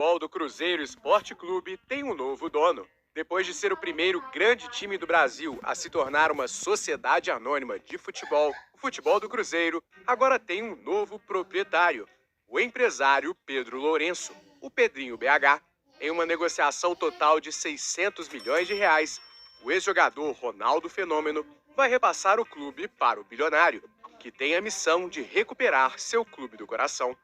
futebol do Cruzeiro Esporte Clube tem um novo dono. Depois de ser o primeiro grande time do Brasil a se tornar uma sociedade anônima de futebol, o futebol do Cruzeiro agora tem um novo proprietário, o empresário Pedro Lourenço, o Pedrinho BH. Em uma negociação total de 600 milhões de reais, o ex-jogador Ronaldo Fenômeno vai repassar o clube para o bilionário, que tem a missão de recuperar seu clube do coração.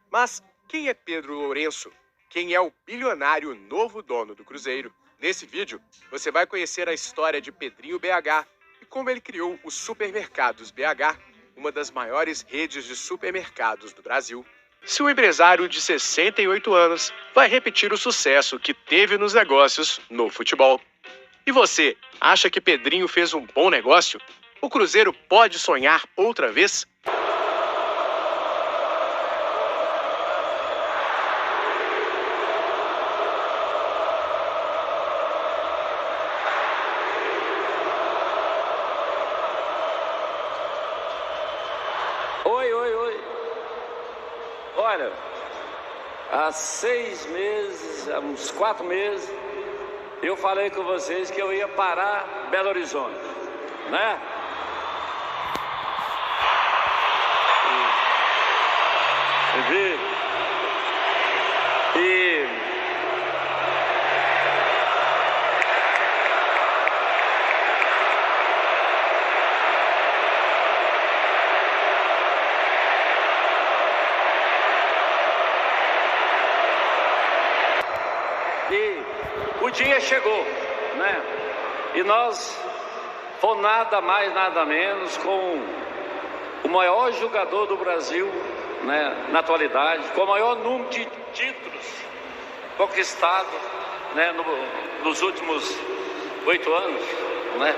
Mas quem é Pedro Lourenço? Quem é o bilionário novo dono do Cruzeiro? Nesse vídeo, você vai conhecer a história de Pedrinho BH e como ele criou os Supermercados BH, uma das maiores redes de supermercados do Brasil. Se o empresário de 68 anos vai repetir o sucesso que teve nos negócios no futebol. E você, acha que Pedrinho fez um bom negócio? O Cruzeiro pode sonhar outra vez? Oi. Olha, há 6 meses, há uns 4 meses, eu falei com vocês que eu ia parar Belo Horizonte, né? E o dia chegou, né? E nós fomos nada mais, nada menos com o maior jogador do Brasil, né, na atualidade, com o maior número de títulos conquistados, né, nos últimos 8 anos, né?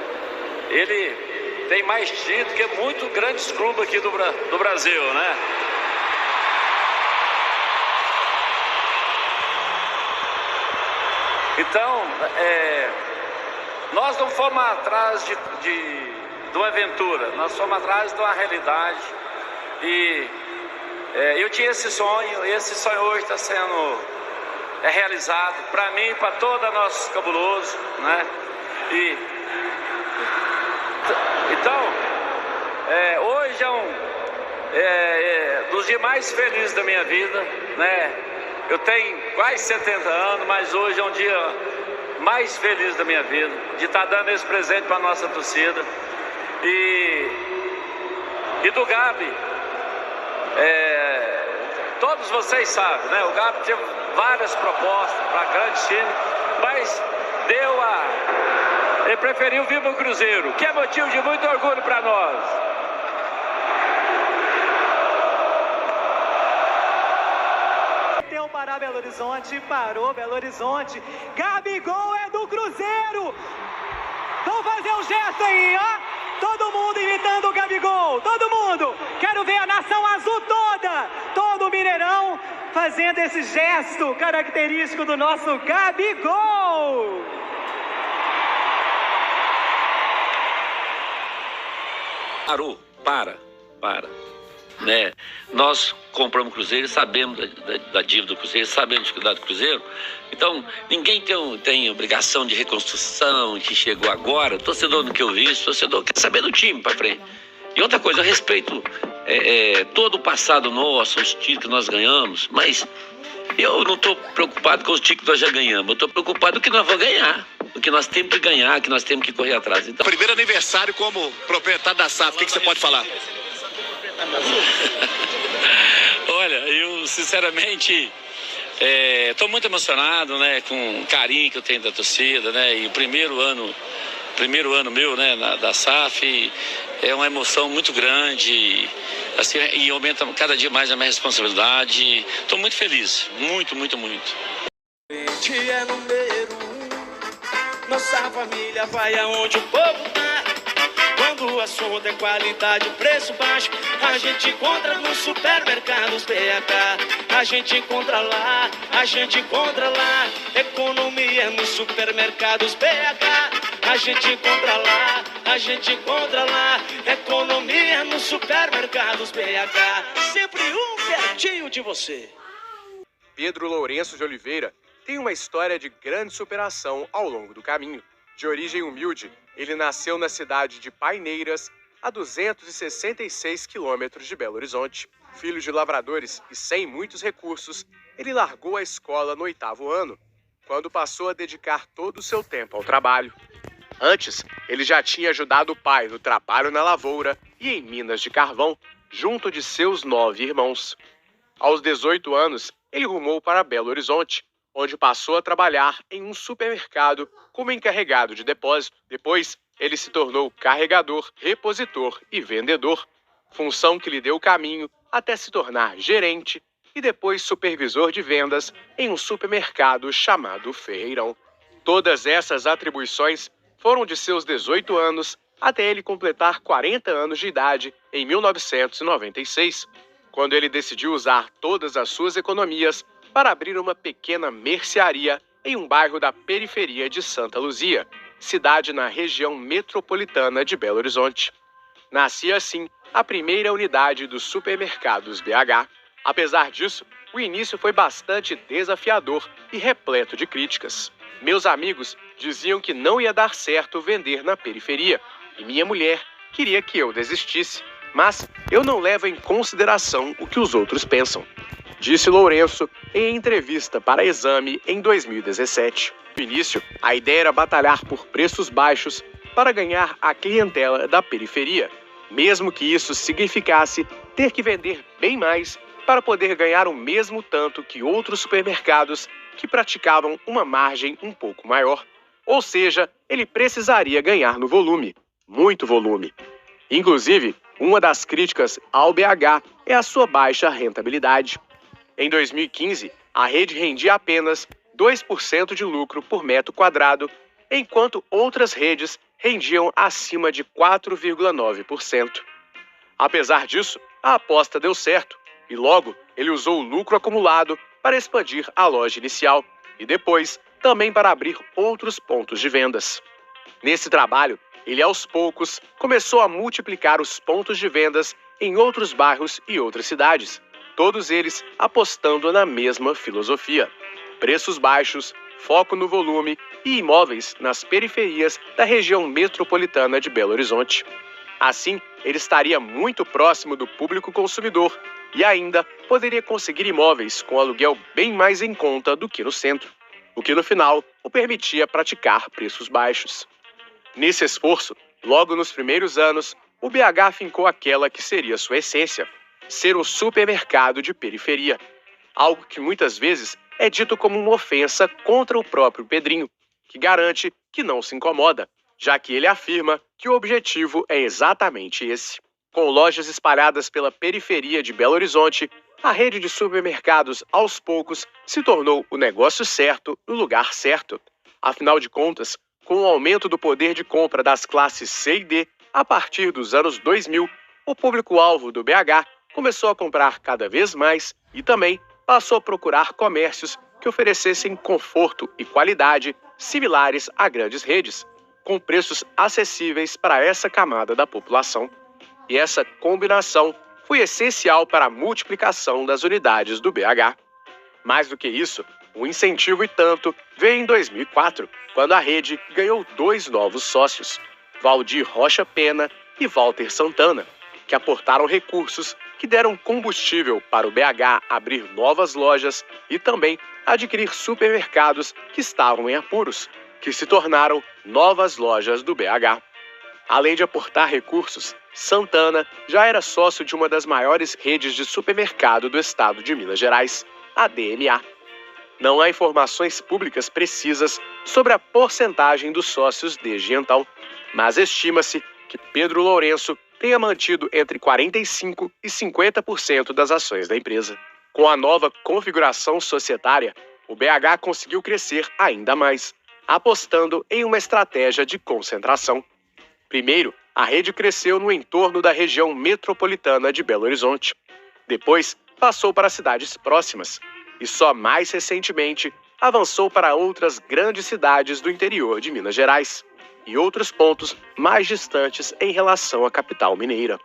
Ele tem mais títulos que muitos grandes clubes aqui do Brasil, né? Então, nós não fomos atrás de uma aventura, nós fomos atrás de uma realidade. E eu tinha esse sonho hoje está sendo realizado para mim e para todo nosso cabuloso, né? Então, hoje é um dos dias mais felizes da minha vida, né? Eu tenho quase 70 anos, mas hoje é um dia mais feliz da minha vida, de estar dando esse presente para a nossa torcida. E do Gabi, todos vocês sabem, né? O Gabi teve várias propostas para grandes times, mas ele preferiu vir para o Cruzeiro, que é motivo de muito orgulho para nós. Parar Belo Horizonte, parou Belo Horizonte. Gabigol é do Cruzeiro. Vamos fazer um gesto aí, ó. Todo mundo imitando o Gabigol, todo mundo. Quero ver a nação azul toda, todo o Mineirão fazendo esse gesto característico do nosso Gabigol. Parou, para. Né? Nós compramos o Cruzeiro, sabemos da dívida do Cruzeiro, sabemos de cuidar do Cruzeiro. Então, ninguém tem obrigação de reconstrução, que chegou agora. O torcedor, no que eu vi, o torcedor quer saber do time para frente. E outra coisa, eu respeito todo o passado nosso, os títulos que nós ganhamos, mas eu não estou preocupado com os títulos que nós já ganhamos. Eu estou preocupado com o que nós vamos ganhar, o que nós temos que ganhar, que nós temos que correr atrás. Então, primeiro aniversário como proprietário da SAF, o que você pode falar? Olha, eu sinceramente estou muito emocionado, né, com o carinho que eu tenho da torcida, né, e o primeiro ano meu, né, da SAF é uma emoção muito grande, assim, e aumenta cada dia mais a minha responsabilidade. Estou muito feliz, muito. É número 1, nossa família vai aonde o povo tá. Quando o assunto é qualidade, preço baixo, a gente encontra nos supermercados BH. A gente encontra lá, economia nos supermercados BH. A gente encontra lá, economia nos supermercados BH. Sempre um pertinho de você. Pedro Lourenço de Oliveira tem uma história de grande superação ao longo do caminho. De origem humilde, ele nasceu na cidade de Paineiras, a 266 quilômetros de Belo Horizonte. Filho de lavradores e sem muitos recursos, ele largou a escola no 8º ano, quando passou a dedicar todo o seu tempo ao trabalho. Antes, ele já tinha ajudado o pai no trabalho na lavoura e em minas de carvão, junto de seus 9 irmãos. Aos 18 anos, ele rumou para Belo Horizonte, onde passou a trabalhar em um supermercado como encarregado de depósito. Depois, ele se tornou carregador, repositor e vendedor, função que lhe deu o caminho até se tornar gerente e depois supervisor de vendas em um supermercado chamado Ferreirão. Todas essas atribuições foram de seus 18 anos até ele completar 40 anos de idade em 1996, quando ele decidiu usar todas as suas economias para abrir uma pequena mercearia em um bairro da periferia de Santa Luzia, cidade na região metropolitana de Belo Horizonte. Nascia assim a primeira unidade dos supermercados BH. Apesar disso, o início foi bastante desafiador e repleto de críticas. Meus amigos diziam que não ia dar certo vender na periferia, e minha mulher queria que eu desistisse, mas eu não levo em consideração o que os outros pensam, disse Lourenço em entrevista para Exame em 2017. No início, a ideia era batalhar por preços baixos para ganhar a clientela da periferia, mesmo que isso significasse ter que vender bem mais para poder ganhar o mesmo tanto que outros supermercados que praticavam uma margem um pouco maior. Ou seja, ele precisaria ganhar no volume, muito volume. Inclusive, uma das críticas ao BH é a sua baixa rentabilidade. Em 2015, a rede rendia apenas 2% de lucro por metro quadrado, enquanto outras redes rendiam acima de 4,9%. Apesar disso, a aposta deu certo e logo ele usou o lucro acumulado para expandir a loja inicial e depois também para abrir outros pontos de vendas. Nesse trabalho, ele aos poucos começou a multiplicar os pontos de vendas em outros bairros e outras cidades, todos eles apostando na mesma filosofia: preços baixos, foco no volume e imóveis nas periferias da região metropolitana de Belo Horizonte. Assim, ele estaria muito próximo do público consumidor e ainda poderia conseguir imóveis com aluguel bem mais em conta do que no centro, o que no final o permitia praticar preços baixos. Nesse esforço, logo nos primeiros anos, o BH fincou aquela que seria sua essência: ser um supermercado de periferia, algo que muitas vezes é dito como uma ofensa contra o próprio Pedrinho, que garante que não se incomoda, já que ele afirma que o objetivo é exatamente esse. Com lojas espalhadas pela periferia de Belo Horizonte, a rede de supermercados, aos poucos, se tornou o negócio certo no lugar certo. Afinal de contas, com o aumento do poder de compra das classes C e D, a partir dos anos 2000, o público-alvo do BH começou a comprar cada vez mais e também passou a procurar comércios que oferecessem conforto e qualidade similares a grandes redes, com preços acessíveis para essa camada da população. E essa combinação foi essencial para a multiplicação das unidades do BH. Mais do que isso, o incentivo e tanto veio em 2004, quando a rede ganhou 2 novos sócios, Valdir Rocha Pena e Walter Santana, que aportaram recursos que deram combustível para o BH abrir novas lojas e também adquirir supermercados que estavam em apuros, que se tornaram novas lojas do BH. Além de aportar recursos, Santana já era sócio de uma das maiores redes de supermercado do estado de Minas Gerais, a DMA. Não há informações públicas precisas sobre a porcentagem dos sócios desde então, mas estima-se que Pedro Lourenço tenha mantido entre 45% e 50% das ações da empresa. Com a nova configuração societária, o BH conseguiu crescer ainda mais, apostando em uma estratégia de concentração. Primeiro, a rede cresceu no entorno da região metropolitana de Belo Horizonte. Depois, passou para cidades próximas. E só mais recentemente, avançou para outras grandes cidades do interior de Minas Gerais e outros pontos mais distantes em relação à capital mineira.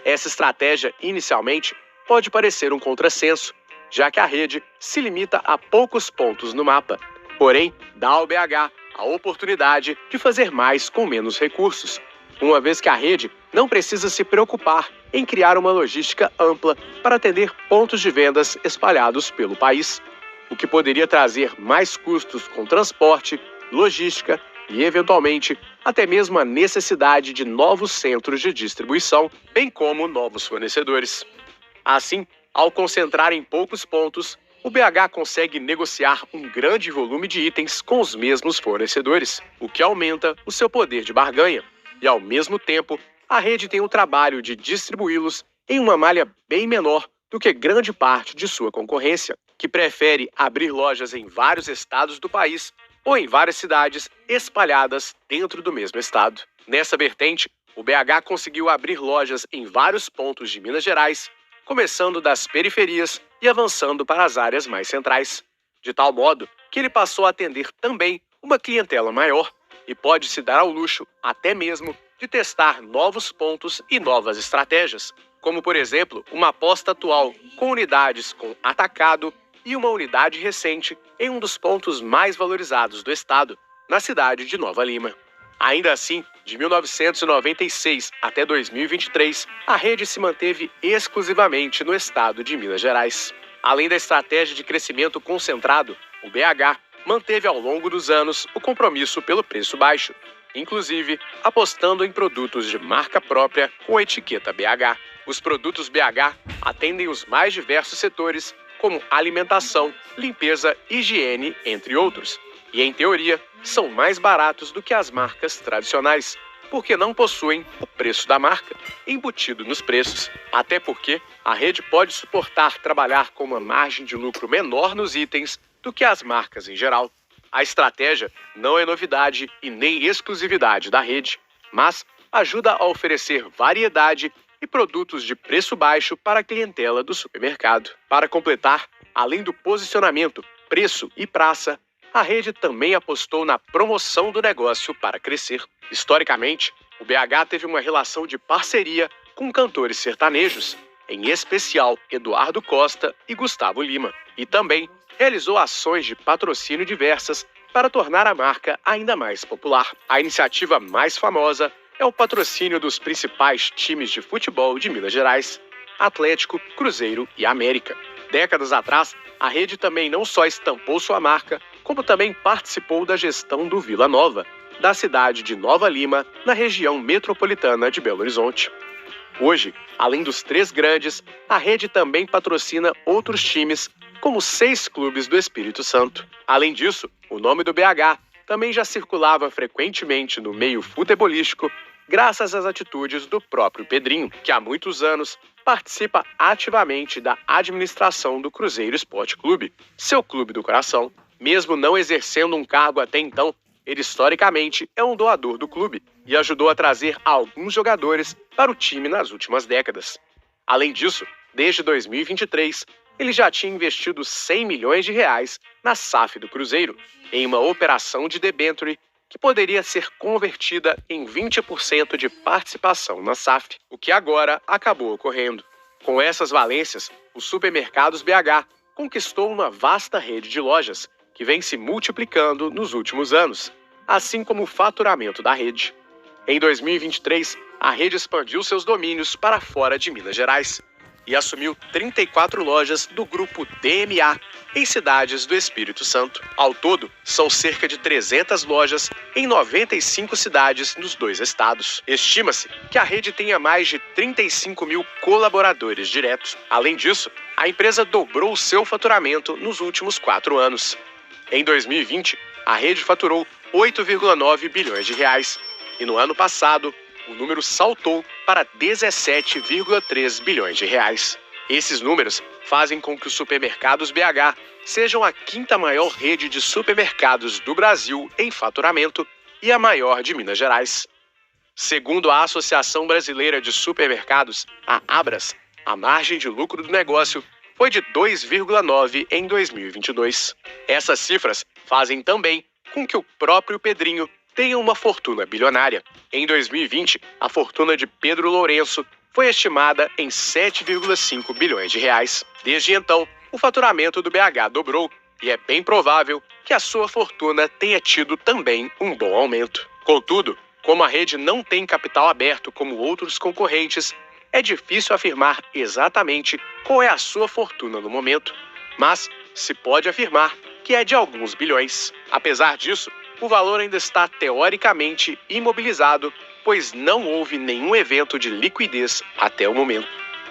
Essa estratégia, inicialmente, pode parecer um contrassenso, já que a rede se limita a poucos pontos no mapa. Porém, dá ao BH a oportunidade de fazer mais com menos recursos, uma vez que a rede não precisa se preocupar em criar uma logística ampla para atender pontos de vendas espalhados pelo país, o que poderia trazer mais custos com transporte, logística e, eventualmente, até mesmo a necessidade de novos centros de distribuição, bem como novos fornecedores. Assim, ao concentrar em poucos pontos, o BH consegue negociar um grande volume de itens com os mesmos fornecedores, o que aumenta o seu poder de barganha. E, ao mesmo tempo, a rede tem o trabalho de distribuí-los em uma malha bem menor do que grande parte de sua concorrência, que prefere abrir lojas em vários estados do país ou em várias cidades espalhadas dentro do mesmo estado. Nessa vertente, o BH conseguiu abrir lojas em vários pontos de Minas Gerais, começando das periferias e avançando para as áreas mais centrais, de tal modo que ele passou a atender também uma clientela maior e pode se dar ao luxo, até mesmo, de testar novos pontos e novas estratégias, como, por exemplo, uma aposta atual com unidades com atacado e uma unidade recente em um dos pontos mais valorizados do estado, na cidade de Nova Lima. Ainda assim, de 1996 até 2023, a rede se manteve exclusivamente no estado de Minas Gerais. Além da estratégia de crescimento concentrado, o BH manteve ao longo dos anos o compromisso pelo preço baixo, inclusive apostando em produtos de marca própria com a etiqueta BH. Os produtos BH atendem os mais diversos setores, como alimentação, limpeza, higiene, entre outros. E, em teoria, são mais baratos do que as marcas tradicionais, porque não possuem o preço da marca embutido nos preços. Até porque a rede pode suportar trabalhar com uma margem de lucro menor nos itens do que as marcas em geral. A estratégia não é novidade e nem exclusividade da rede, mas ajuda a oferecer variedade e produtos de preço baixo para a clientela do supermercado. Para completar, além do posicionamento, preço e praça, a rede também apostou na promoção do negócio para crescer. Historicamente, o BH teve uma relação de parceria com cantores sertanejos, em especial Eduardo Costa e Gustavo Lima, e também realizou ações de patrocínio diversas para tornar a marca ainda mais popular. A iniciativa mais famosa é o patrocínio dos principais times de futebol de Minas Gerais, Atlético, Cruzeiro e América. Décadas atrás, a rede também não só estampou sua marca, como também participou da gestão do Vila Nova, da cidade de Nova Lima, na região metropolitana de Belo Horizonte. Hoje, além dos 3 grandes, a rede também patrocina outros times, como 6 clubes do Espírito Santo. Além disso, o nome do BH também já circulava frequentemente no meio futebolístico, graças às atitudes do próprio Pedrinho, que há muitos anos participa ativamente da administração do Cruzeiro Esporte Clube, seu clube do coração. Mesmo não exercendo um cargo até então, ele historicamente é um doador do clube e ajudou a trazer alguns jogadores para o time nas últimas décadas. Além disso, desde 2023, ele já tinha investido 100 milhões de reais na SAF do Cruzeiro, em uma operação de debenture que poderia ser convertida em 20% de participação na SAF, o que agora acabou ocorrendo. Com essas valências, o Supermercados BH conquistou uma vasta rede de lojas, que vem se multiplicando nos últimos anos, assim como o faturamento da rede. Em 2023, a rede expandiu seus domínios para fora de Minas Gerais e assumiu 34 lojas do grupo DMA em cidades do Espírito Santo. Ao todo, são cerca de 300 lojas em 95 cidades nos 2 estados. Estima-se que a rede tenha mais de 35 mil colaboradores diretos. Além disso, a empresa dobrou seu faturamento nos últimos 4 anos. Em 2020, a rede faturou 8,9 bilhões de reais e no ano passado, o número saltou para 17,3 bilhões de reais. Esses números fazem com que os Supermercados BH sejam a 5ª maior rede de supermercados do Brasil em faturamento e a maior de Minas Gerais. Segundo a Associação Brasileira de Supermercados, a Abras, a margem de lucro do negócio foi de 2,9 em 2022. Essas cifras fazem também com que o próprio Pedrinho tenha uma fortuna bilionária. Em 2020, a fortuna de Pedro Lourenço foi estimada em 7,5 bilhões de reais. Desde então, o faturamento do BH dobrou e é bem provável que a sua fortuna tenha tido também um bom aumento. Contudo, como a rede não tem capital aberto como outros concorrentes, é difícil afirmar exatamente qual é a sua fortuna no momento, mas se pode afirmar que é de alguns bilhões. Apesar disso, o valor ainda está teoricamente imobilizado, pois não houve nenhum evento de liquidez até o momento.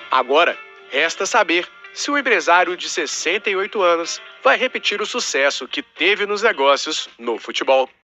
Agora, resta saber se o empresário de 68 anos vai repetir o sucesso que teve nos negócios no futebol.